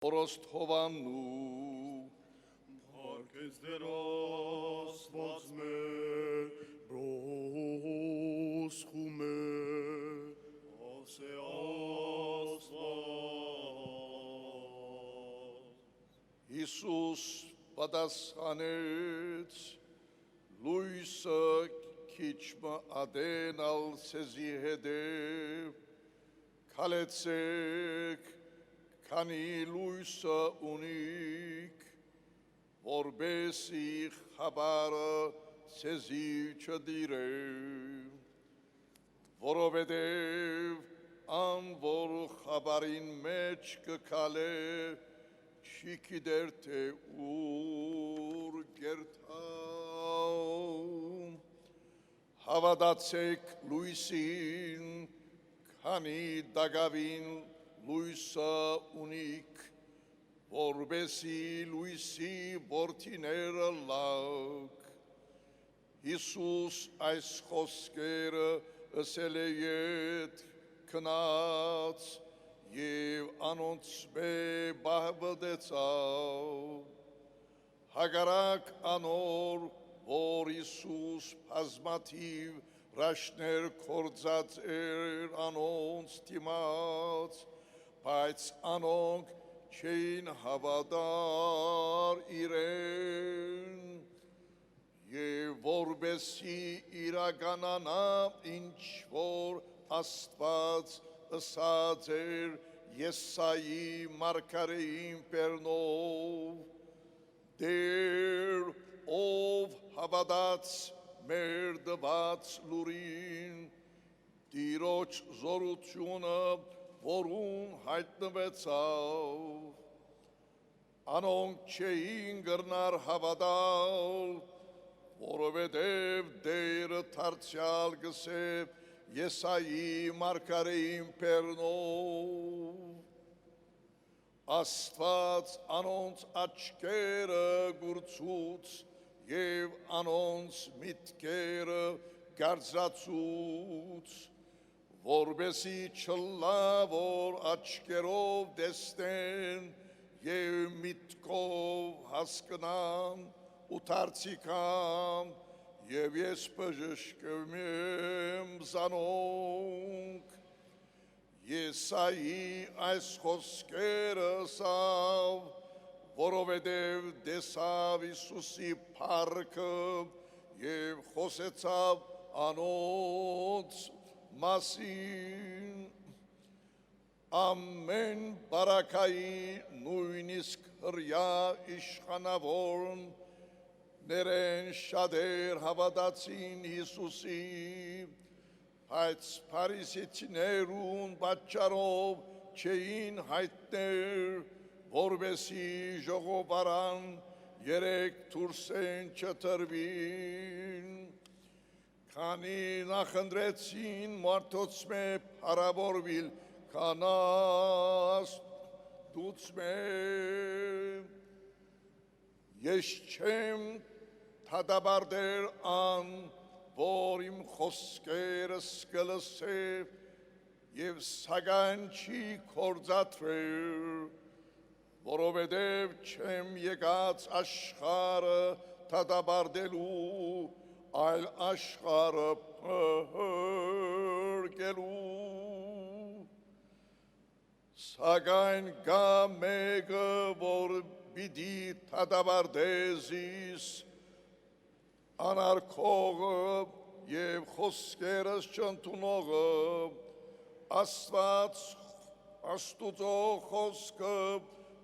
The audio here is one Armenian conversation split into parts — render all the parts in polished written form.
Orosտ հովանու Հարկես դեր ասված մեր ռոսխում է ասե ասված Հիսուս պատասխանեց լույսը քիչմը ադենալ սեզի հետև քալեցեք քանի լույսը ունիք որբեսի խաբարը սեզի չդիրե որովհետև անոր խաբարին մեջ կքալե չի գիտեր թե ուր գերտամ հավատացեք լույսին քանի դագավին լույսը ունիք որբեսի լույսի որդիները լակ Հիսուս այս խոսքերը ասել է ետ քնած և անոնց բահվդեցավ հագարակ անոր որ Հիսուս բազմաթիվ ռաշներ կործած էր անոնց դիմաց բայց անոնք չէին հավատար իրեն և որբեսի իրականանա ինչ որ Աստված ըսած էր Եսայի մարգարեին բերնով դեր ով հավատաց մեր դված լուրին Տիրոջ զորությունը որում հայտնվեցավ անոնք չէին գրնար հավատալ որովհետև դերը դարձյալ գսե Եսայի մարգարեին բերնով Աստված անոնց աչքերը գուրցուց և անոնց միտքերը գարձացուց որբեսի չլավոր աչքերով դեսնեն և միտքով հասկնան ու դարձիկան և ես բժշկեմ եմ զանոնք Եսայի այս խոսքերը ասավ որովհետև դեսավ Հիսուսի փառքը և խոսեցավ անոնց մասին ամեն բարակայի նույնիսկ հրյա իշխանավորն ներեն շատեր հավատացին Հիսուսի բայց փարիսեցիներուն պատճառով չէին հայտներ որբեսի ժողովարան երեք դուրսեն չտրվին քանի նախընտրեցին մարդոց մե փառավորվիլ կանաս դուց մե ես չեմ թադաբարդեր ան որ իմ խոսքերս կլսե և սակայն չի կործատվեր որովհետև չեմ եկած աշխարհը թադաբարդելու այլ աշխարհը փրկելու սակայն կա մեկը որ պիտի թադաբարդե զիս անարգողը և խոսքերս չընդունողը Աստված Աստուծո խոսքը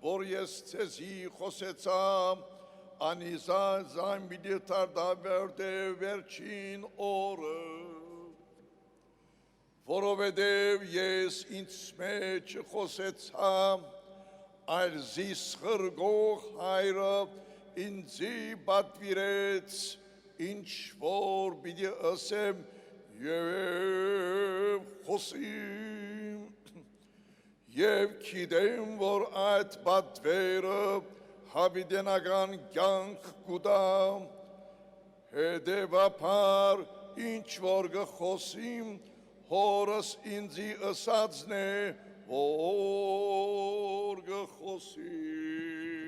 որ ես ցեզի խոսեցա անիզան պիտի թադաբարդե վերջին օրը որովհետև ես ինձ մեջ խոսեցա այլ զիս խրգող հայրը ինձի պատվիրեց ինչ որ պիտի ասեմ և խոսիմ և գիտեմ որ այդ պատվերը հավիտենական կյանք կուտա հետևաբար ինչ որ կխոսիմ հորս ինձի ըսածն է որ գխոսի